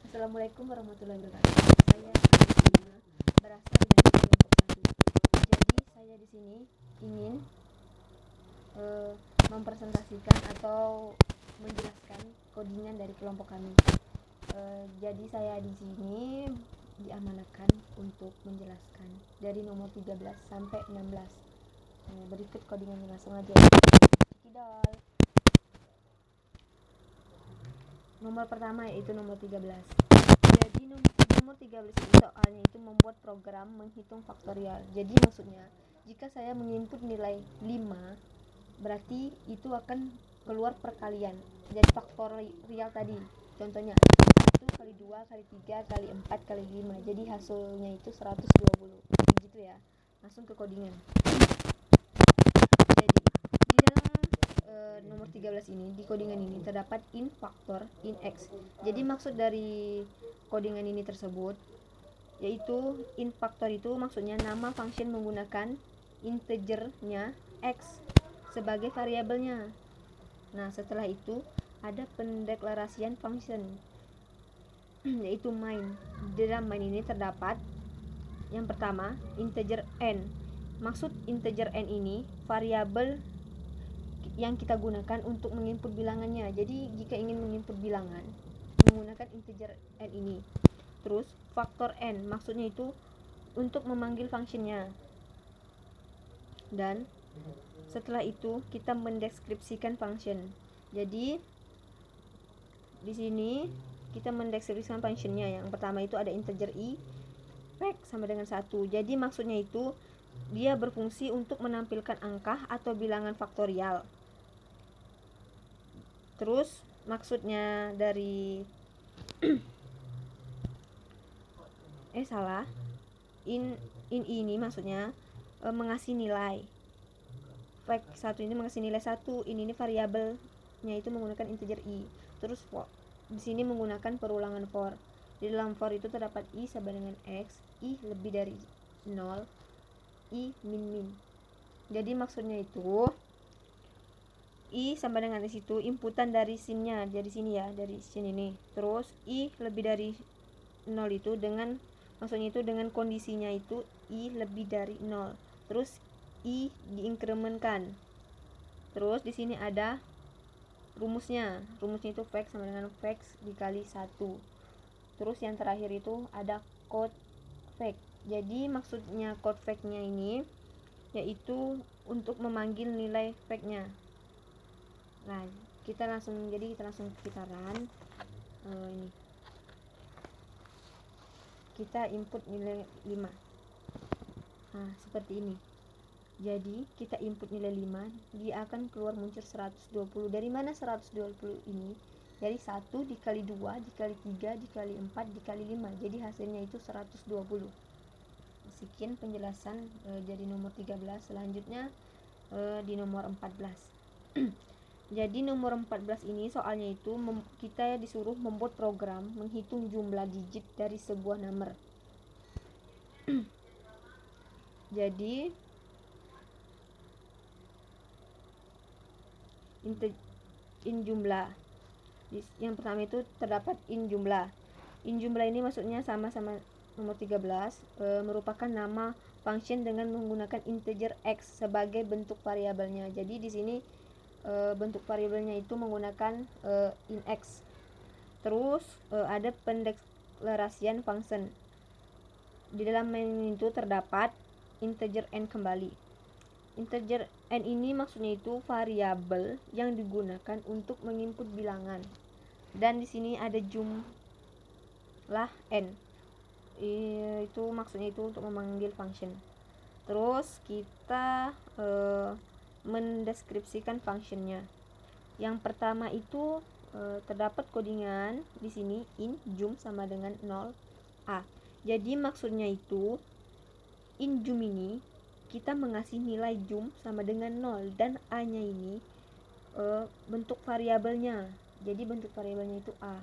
Assalamualaikum warahmatullahi wabarakatuh. Saya Alina, berasal dari kelompok tani. Jadi saya di sini ingin mempresentasikan atau menjelaskan codingan dari kelompok kami. Jadi saya di sini diamanahkan untuk menjelaskan dari nomor 13 sampai 16. Berikut codingannya, langsung aja. Cekidol. Nomor pertama yaitu nomor 13. Jadi nomor 13 itu soalnya itu membuat program menghitung faktorial. Jadi maksudnya jika saya menginput nilai 5, berarti itu akan keluar perkalian. Jadi faktorial tadi. Contohnya 1 kali 2 kali 3 kali 4 kali 5. Jadi hasilnya itu 120. Begitu ya. Langsung ke codingan. Jadi di dalam nomor 13 ini, di codingan ini terdapat in faktor in x. Jadi maksud dari codingan ini tersebut yaitu in faktor itu maksudnya nama function menggunakan integernya x sebagai variabelnya. Nah, setelah itu ada pendeklarasian function yaitu main. Di dalam main ini terdapat yang pertama integer n. Maksud integer n ini variabel yang kita gunakan untuk menginput bilangannya. Jadi jika ingin menginput bilangan menggunakan integer n ini. Terus faktor n maksudnya itu untuk memanggil fungsinya. Dan setelah itu kita mendeskripsikan function. Jadi di sini kita mendeskripsikan functionnya. Yang pertama itu ada integer i fact sama dengan 1. Jadi maksudnya itu dia berfungsi untuk menampilkan angka atau bilangan faktorial. Terus maksudnya dari in ini maksudnya mengasih nilai. Fact 1 ini mengasih nilai 1, ini variabelnya itu menggunakan integer i. Terus di sini menggunakan perulangan for. Di dalam for itu terdapat i sama dengan x, i lebih dari 0, i min. Jadi maksudnya itu i sama dengan di situ inputan dari sinnya, dari sini ya, dari sini nih. Terus i lebih dari 0 itu dengan maksudnya itu dengan kondisinya itu i lebih dari 0. Terus i diinkrementkan. Terus di sini ada rumusnya. Rumusnya itu fact sama dengan fact dikali 1. Terus yang terakhir itu ada code fact. Jadi maksudnya code fact-nya ini yaitu untuk memanggil nilai fact-nya. Nah, kita langsung putaran ini. Kita input nilai 5. Nah, seperti ini. Jadi, kita input nilai 5, dia akan keluar muncul 120. Dari mana 120 ini? Dari 1 dikali 2, dikali 3, dikali 4, dikali 5. Jadi hasilnya itu 120. Sekian penjelasan dari nomor 13. Selanjutnya di nomor 14. Jadi nomor 14 ini soalnya itu kita disuruh membuat program menghitung jumlah digit dari sebuah nomor. Jadi in jumlah. Yang pertama itu terdapat in jumlah. In jumlah ini maksudnya sama-sama nomor 13 merupakan nama function dengan menggunakan integer x sebagai bentuk variabelnya. Jadi di sini bentuk variabelnya itu menggunakan in x. Terus ada pendeklarasian function. Di dalam main itu terdapat integer n kembali. Integer n ini maksudnya itu variabel yang digunakan untuk menginput bilangan. Dan di sini ada jumlah n. Itu maksudnya itu untuk memanggil function. Terus kita mendeskripsikan functionnya. Yang pertama itu terdapat codingan di sini in jum sama dengan 0a. Jadi maksudnya itu in jum ini kita mengasih nilai jum sama dengan 0 dan a-nya ini bentuk variabelnya. Jadi bentuk variabelnya itu a.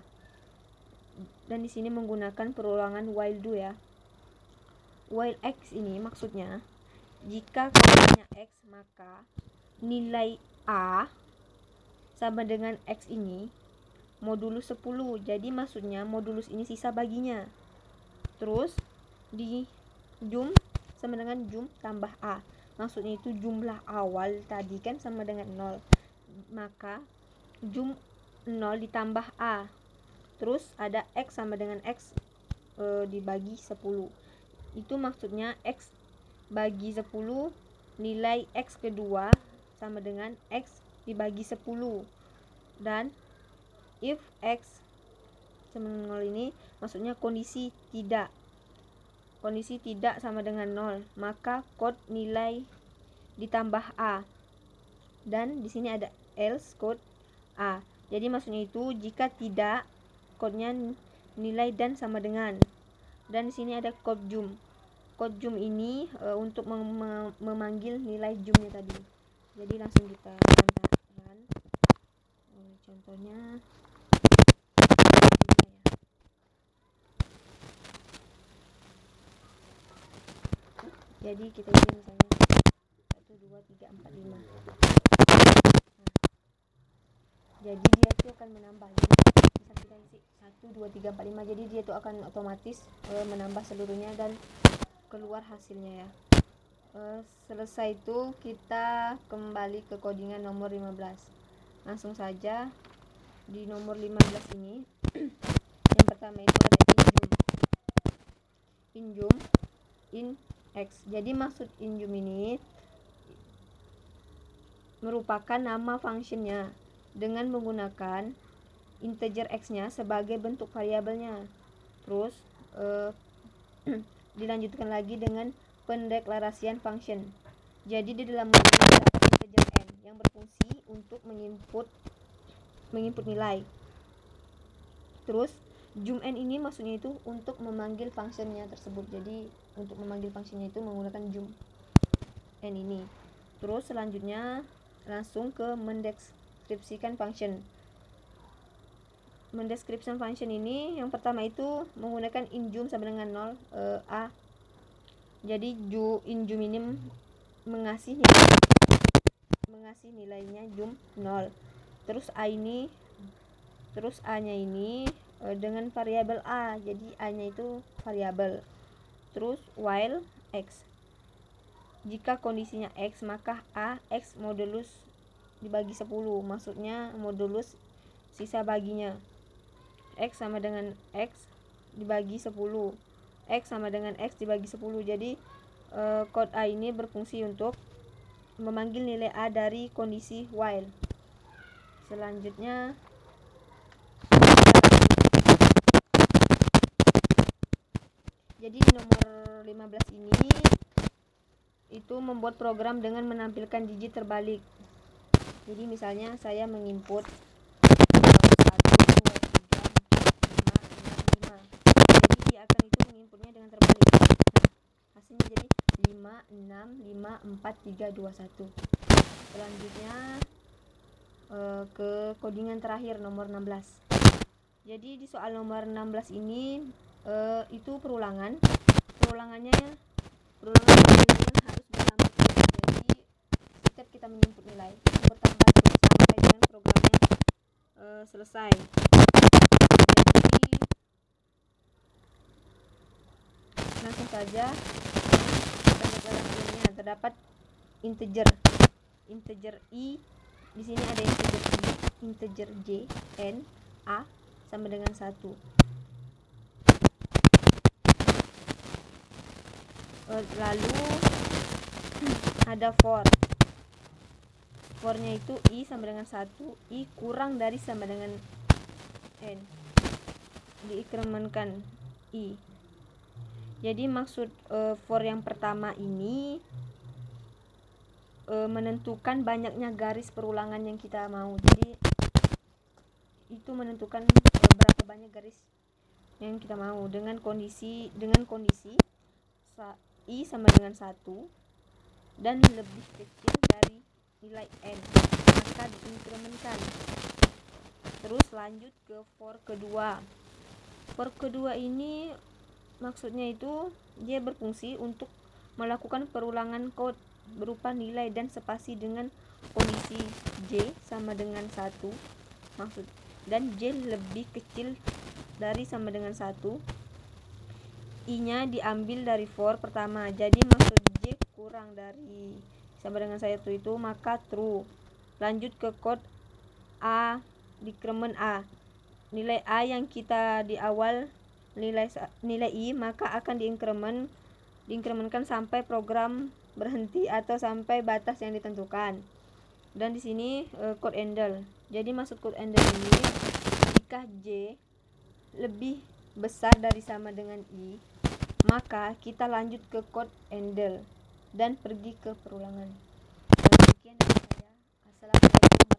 Dan di sini menggunakan perulangan while do ya. While x ini maksudnya jika katanya x maka nilai a sama dengan x ini modulus 10. Jadi maksudnya modulus ini sisa baginya. Terus di jum sama dengan jum tambah A. Maksudnya itu jumlah awal tadi kan sama dengan 0. Maka jum 0 ditambah A. Terus ada X sama dengan X dibagi 10. Itu maksudnya X bagi 10, nilai X kedua sama dengan X dibagi 10. Dan if X sama dengan 0 ini maksudnya kondisi tidak sama dengan 0, maka kode nilai ditambah A. Dan di sini ada else kode A. Jadi maksudnya itu jika tidak, kodenya nilai dan sama dengan. Dan di sini ada kode jum. Kode jum ini untuk memanggil nilai jumnya tadi. Jadi langsung kita run. Contohnya jadi kita ini misalnya 1, 2, 3, 4, 5. Jadi dia itu akan menambah. Jadi bisa kita isi 1, 2, 3, 4, 5. Jadi dia itu akan otomatis menambah seluruhnya dan keluar hasilnya ya. Selesai itu kita kembali ke codingan nomor 15. Langsung saja di nomor 15 ini yang pertama itu ada injum in X. Jadi maksud injum ini merupakan nama functionnya dengan menggunakan integer X-nya sebagai bentuk variabelnya. Terus dilanjutkan lagi dengan pendeklarasian function. Jadi di dalam modul terdapat integer n yang berfungsi untuk menginput nilai. Terus jum n ini maksudnya itu untuk memanggil functionnya tersebut. Jadi untuk memanggil functionnya itu menggunakan jum n ini. Terus selanjutnya langsung ke mendeskripsikan function. Mendeskripsikan function ini yang pertama itu menggunakan injum sama dengan 0 A. Jadi injum ini mengasih nilainya jum 0. Terus A-nya ini dengan variabel A. Jadi A-nya itu variabel. Terus while X. Jika kondisinya X, maka A X modulus dibagi 10. Maksudnya modulus sisa baginya. X sama dengan X dibagi 10. X sama dengan X dibagi 10. Jadi kode A ini berfungsi untuk memanggil nilai A dari kondisi while. Selanjutnya jadi di nomor 15 ini itu membuat program dengan menampilkan digit terbalik. Jadi misalnya saya menginput 1, 2, 3, 4, 5, 6, 5. Jadi dia akan itu menginputnya dengan terbalik. Nah, hasilnya jadi 5, 6, 5, 4, 3, 2, 1. Selanjutnya ke codingan terakhir nomor 16. Jadi di soal nomor 16 ini itu perulangannya harus bertambah terus. Jadi setiap kita menginput nilai itu bertambah terus sampai dengan programnya selesai. Jadi langsung saja pendeklarasiannya terdapat integer I. Di sini ada integer I, integer J, N, A sama dengan 1. Lalu ada for-nya itu I sama dengan 1, I kurang dari sama dengan N, diinkrementkan I. Jadi maksud for yang pertama ini menentukan banyaknya garis perulangan yang kita mau. Jadi itu menentukan berapa banyak garis yang kita mau dengan kondisi I sama dengan 1 dan lebih kecil dari nilai N, maka diinkrementkan. Terus lanjut ke for kedua. For kedua ini maksudnya itu dia berfungsi untuk melakukan perulangan kode berupa nilai dan spasi dengan kondisi J sama dengan 1. dan J lebih kecil dari sama dengan 1, I nya diambil dari for pertama, jadi maksud J kurang dari sama dengan 1 itu, maka true. Lanjut ke code A, decrement A, nilai A yang kita di awal nilai I, maka akan diinkrementkan sampai program berhenti atau sampai batas yang ditentukan. Dan di sini code handle. Jadi maksud code handle ini, jika J lebih besar dari sama dengan I, maka kita lanjut ke code handle dan pergi ke perulangan. Sekian dari saya. Assalamualaikum.